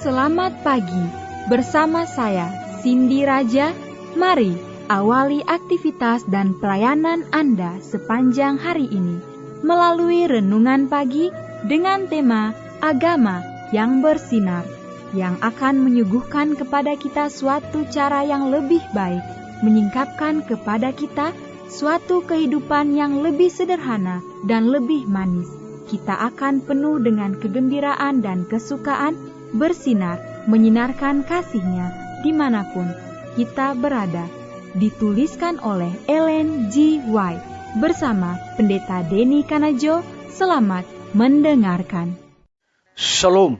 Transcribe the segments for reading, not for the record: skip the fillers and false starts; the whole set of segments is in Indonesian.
Selamat pagi, bersama saya Cindy Raja. Mari awali aktivitas dan pelayanan Anda sepanjang hari ini melalui renungan pagi dengan tema Agama yang Bersinar, yang akan menyuguhkan kepada kita suatu cara yang lebih baik, menyingkapkan kepada kita suatu kehidupan yang lebih sederhana dan lebih manis. Kita akan penuh dengan kegembiraan dan kesukaan, bersinar, menyinarkan kasih-Nya dimanapun kita berada. Dituliskan oleh Ellen G. White bersama Pendeta Denny Kanajo. Selamat mendengarkan. Shalom,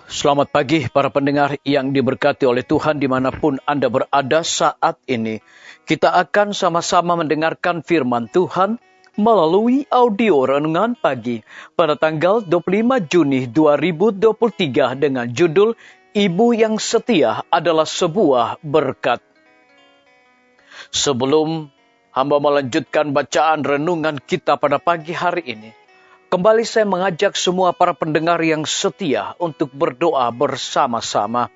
selamat pagi para pendengar yang diberkati oleh Tuhan dimanapun Anda berada saat ini. Kita akan sama-sama mendengarkan firman Tuhan melalui audio renungan pagi pada tanggal 25 Juni 2023 dengan judul Ibu yang Setia adalah Sebuah Berkat. Sebelum hamba melanjutkan bacaan renungan kita pada pagi hari ini, kembali saya mengajak semua para pendengar yang setia untuk berdoa bersama-sama.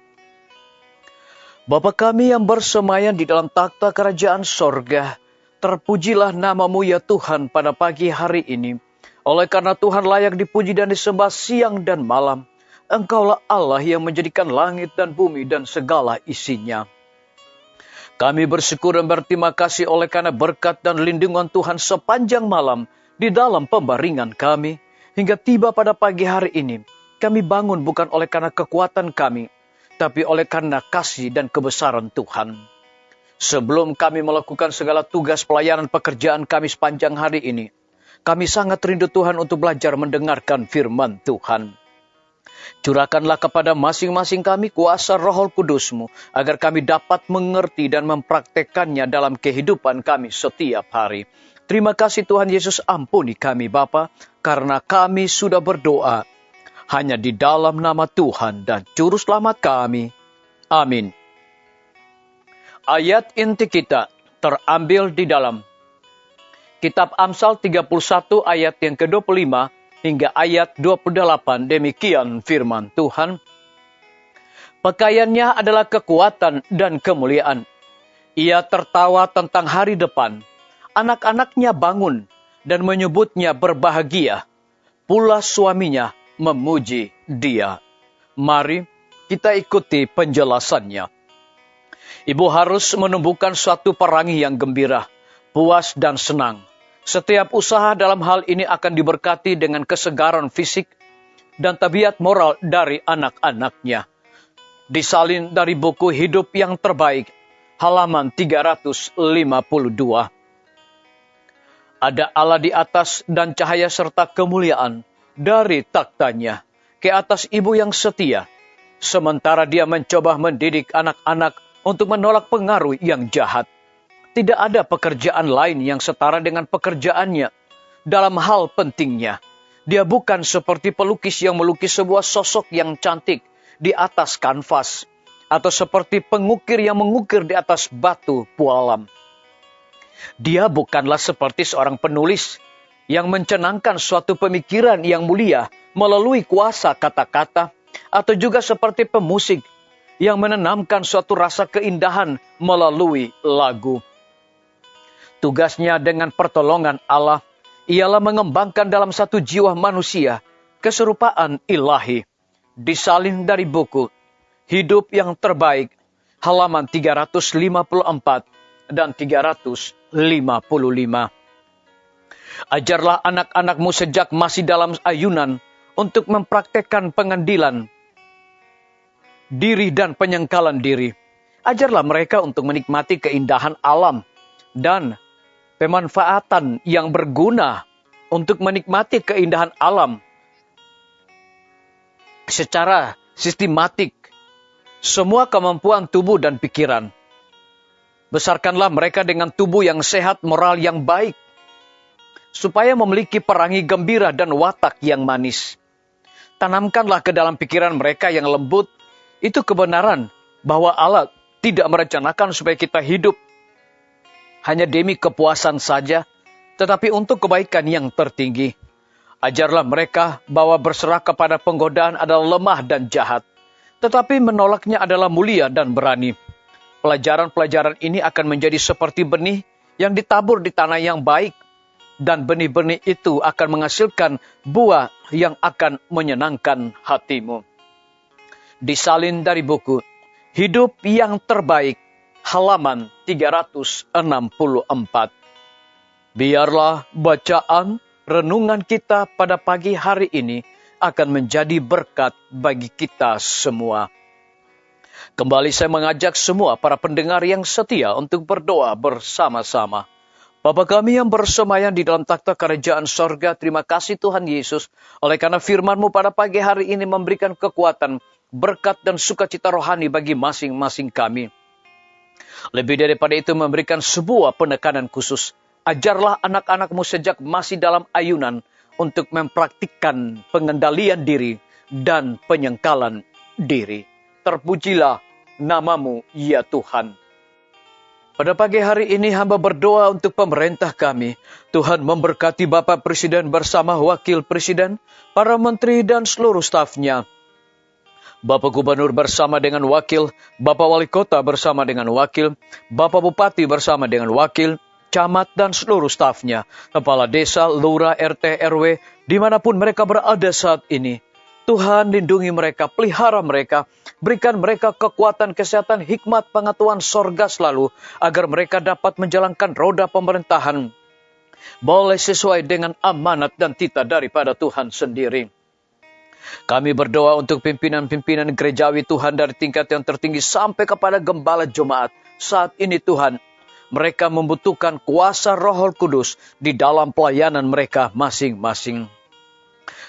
Bapa kami yang bersemayam di dalam takhta kerajaan sorga, terpujilah nama-Mu ya Tuhan pada pagi hari ini. Oleh karena Tuhan layak dipuji dan disembah siang dan malam. Engkaulah Allah yang menjadikan langit dan bumi dan segala isinya. Kami bersyukur dan berterima kasih oleh karena berkat dan lindungan Tuhan sepanjang malam di dalam pembaringan kami. Hingga tiba pada pagi hari ini, kami bangun bukan oleh karena kekuatan kami, tapi oleh karena kasih dan kebesaran Tuhan. Sebelum kami melakukan segala tugas pelayanan pekerjaan kami sepanjang hari ini, kami sangat rindu Tuhan untuk belajar mendengarkan firman Tuhan. Curahkanlah kepada masing-masing kami kuasa Roh Kudus-Mu, agar kami dapat mengerti dan mempraktekannya dalam kehidupan kami setiap hari. Terima kasih Tuhan Yesus, ampuni kami Bapa, karena kami sudah berdoa hanya di dalam nama Tuhan dan Juru Selamat kami. Amin. Ayat inti kita terambil di dalam Kitab Amsal 31 ayat yang ke-25 hingga ayat 28. Demikian firman Tuhan. Pakaiannya adalah kekuatan dan kemuliaan. Ia tertawa tentang hari depan. Anak-anaknya bangun dan menyebutnya berbahagia. Pula suaminya memuji dia. Mari kita ikuti penjelasannya. Ibu harus menumbuhkan suatu perangi yang gembira, puas dan senang. Setiap usaha dalam hal ini akan diberkati dengan kesegaran fisik dan tabiat moral dari anak-anaknya. Disalin dari buku Hidup yang Terbaik, halaman 352. Ada Allah di atas dan cahaya serta kemuliaan dari taktanya ke atas ibu yang setia, sementara dia mencoba mendidik anak-anak untuk menolak pengaruh yang jahat. Tidak ada pekerjaan lain yang setara dengan pekerjaannya. Dalam hal pentingnya, dia bukan seperti pelukis yang melukis sebuah sosok yang cantik di atas kanvas, atau seperti pengukir yang mengukir di atas batu pualam. Dia bukanlah seperti seorang penulis yang mencenangkan suatu pemikiran yang mulia melalui kuasa kata-kata, atau juga seperti pemusik yang menanamkan suatu rasa keindahan melalui lagu. Tugasnya dengan pertolongan Allah ialah mengembangkan dalam satu jiwa manusia keserupaan ilahi. Disalin dari buku Hidup yang Terbaik, halaman 354 dan 355. Ajarlah anak-anakmu sejak masih dalam ayunan untuk mempraktekkan pengendilan diri dan penyengkalan diri. Ajarlah mereka untuk menikmati keindahan alam dan pemanfaatan yang berguna untuk menikmati keindahan alam secara sistematik. Semua kemampuan tubuh dan pikiran. Besarkanlah mereka dengan tubuh yang sehat, moral yang baik, supaya memiliki perangi gembira dan watak yang manis. Tanamkanlah ke dalam pikiran mereka yang lembut itu kebenaran bahwa Allah tidak merencanakan supaya kita hidup hanya demi kepuasan saja, tetapi untuk kebaikan yang tertinggi. Ajarlah mereka bahwa berserah kepada penggodaan adalah lemah dan jahat, tetapi menolaknya adalah mulia dan berani. Pelajaran-pelajaran ini akan menjadi seperti benih yang ditabur di tanah yang baik, dan benih-benih itu akan menghasilkan buah yang akan menyenangkan hatimu. Disalin dari buku Hidup yang Terbaik, halaman 364. Biarlah bacaan renungan kita pada pagi hari ini akan menjadi berkat bagi kita semua. Kembali saya mengajak semua para pendengar yang setia untuk berdoa bersama-sama. Bapa kami yang bersemayam di dalam takhta kerajaan sorga, terima kasih Tuhan Yesus, oleh karena firman-Mu pada pagi hari ini memberikan kekuatan, berkat dan sukacita rohani bagi masing-masing kami. Lebih daripada itu memberikan sebuah penekanan khusus. Ajarlah anak-anak-Mu sejak masih dalam ayunan untuk mempraktikkan pengendalian diri dan penyengkalan diri. Terpujilah nama-Mu, ya Tuhan. Pada pagi hari ini hamba berdoa untuk pemerintah kami. Tuhan memberkati Bapak Presiden bersama Wakil Presiden, para menteri dan seluruh stafnya. Bapak Gubernur bersama dengan wakil, Bapak Wali Kota bersama dengan wakil, Bapak Bupati bersama dengan wakil, camat dan seluruh stafnya, kepala desa, lurah, RT, RW, dimanapun mereka berada saat ini. Tuhan lindungi mereka, pelihara mereka, berikan mereka kekuatan, kesehatan, hikmat, pengetahuan sorga selalu, agar mereka dapat menjalankan roda pemerintahan boleh sesuai dengan amanat dan titah daripada Tuhan sendiri. Kami berdoa untuk pimpinan-pimpinan gerejawi Tuhan dari tingkat yang tertinggi sampai kepada gembala jemaat. Saat ini Tuhan, mereka membutuhkan kuasa Roh Kudus di dalam pelayanan mereka masing-masing.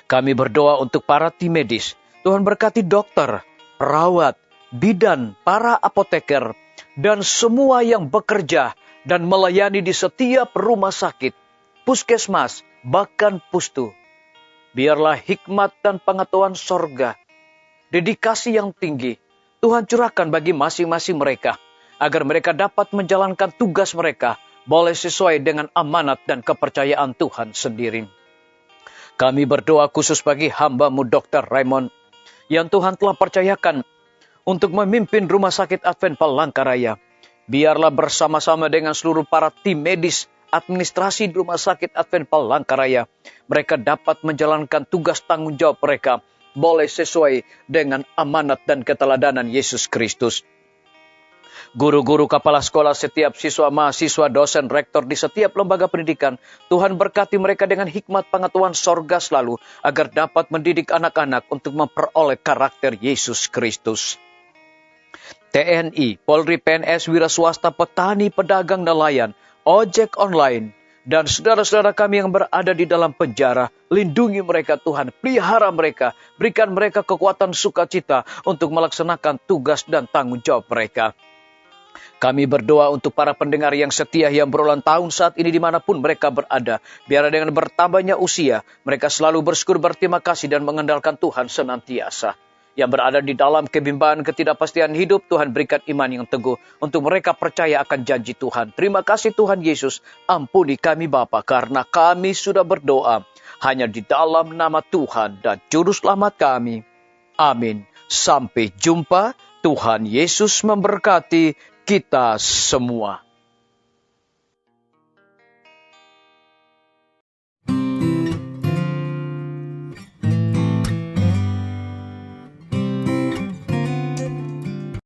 Kami berdoa untuk para tim medis. Tuhan berkati dokter, perawat, bidan, para apoteker, dan semua yang bekerja dan melayani di setiap rumah sakit, puskesmas, bahkan pustu. Biarlah hikmat dan pengetahuan sorga, dedikasi yang tinggi, Tuhan curahkan bagi masing-masing mereka, agar mereka dapat menjalankan tugas mereka, boleh sesuai dengan amanat dan kepercayaan Tuhan sendiri. Kami berdoa khusus bagi hamba-Mu Dr. Raymond, yang Tuhan telah percayakan untuk memimpin Rumah Sakit Advent Palangkaraya. Biarlah bersama-sama dengan seluruh para tim medis, administrasi Rumah Sakit Advent Palangkaraya, mereka dapat menjalankan tugas tanggung jawab mereka, boleh sesuai dengan amanat dan keteladanan Yesus Kristus. Guru-guru, kepala sekolah, setiap siswa, mahasiswa, dosen, rektor di setiap lembaga pendidikan, Tuhan berkati mereka dengan hikmat pengetahuan sorga selalu, agar dapat mendidik anak-anak untuk memperoleh karakter Yesus Kristus. TNI, Polri, PNS, wira swasta, petani, pedagang, nelayan, ojek online, dan saudara-saudara kami yang berada di dalam penjara, lindungi mereka Tuhan, pelihara mereka, berikan mereka kekuatan sukacita untuk melaksanakan tugas dan tanggung jawab mereka. Kami berdoa untuk para pendengar yang setia yang berulang tahun saat ini dimanapun mereka berada. Biar dengan bertambahnya usia, mereka selalu bersyukur, berterima kasih dan mengandalkan Tuhan senantiasa. Yang berada di dalam kebimbangan, ketidakpastian hidup, Tuhan berikan iman yang teguh untuk mereka percaya akan janji Tuhan. Terima kasih Tuhan Yesus, ampuni kami Bapa, karena kami sudah berdoa hanya di dalam nama Tuhan dan Juru Selamat kami. Amin. Sampai jumpa. Tuhan Yesus memberkati kita semua.